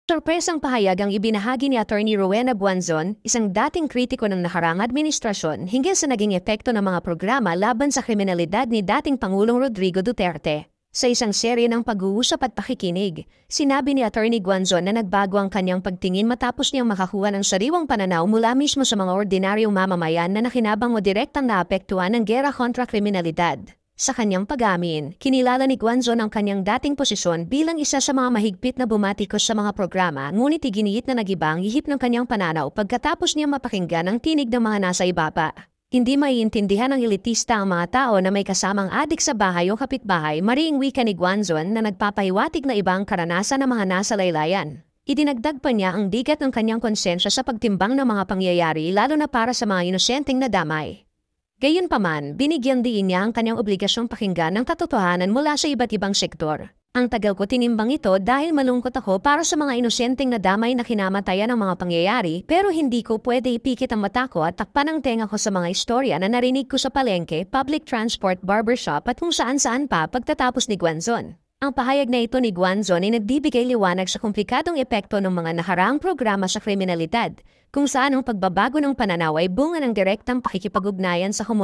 Sorpresang pahayag ang ibinahagi ni Attorney Rowena Buanzon, isang dating kritiko ng nakaraang administrasyon hinggil sa naging epekto ng mga programa laban sa kriminalidad ni dating Pangulong Rodrigo Duterte. Sa isang serye ng pag-uusap at pakikinig, sinabi ni Attorney Buanzon na nagbago ang kanyang pagtingin matapos niyang makakuha ng sariwang pananaw mula mismo sa mga ordinaryong mamamayan na nakinabang o direktang naapektuhan ng gera kontra kriminalidad. Sa kanyang pag-amin, kinilala ni Guanzon ang kanyang dating posisyon bilang isa sa mga mahigpit na bumatikos sa mga programa, ngunit iginiit na nag-iba ang ihip ng kanyang pananaw pagkatapos niya mapakinggan ang tinig ng mga nasa ibaba. Hindi maiintindihan ng elitista ang mga tao na may kasamang adik sa bahay o kapitbahay, mariing wika ni Guanzon na nagpapahiwatig na ibang karanasan ng mga nasa laylayan. Idinagdag pa niya ang bigat ng kanyang konsensya sa pagtimbang ng mga pangyayari lalo na para sa mga inosenteng nadamay. Gayunpaman, binigyan din niya ang kanyang obligasyong pakinggan ng katotohanan mula sa iba't ibang sektor. Ang tagal ko tinimbang ito dahil malungkot ako para sa mga inosenteng nadamay na kinamatayan ng mga pangyayari, pero hindi ko pwede ipikit ang mata ko at takpan ang tenga ko sa mga istorya na narinig ko sa palengke, public transport, barbershop at kung saan-saan pa pagtatapos ni Guanzon. Ang pahayag na ito ni Guanzon ay nagbibigay liwanag sa komplikadong epekto ng mga nakaraang programa sa kriminalidad, kung saan ang pagbabago ng pananaw ay bunga ng direktang pakikipag-ugnayan sa komunidad.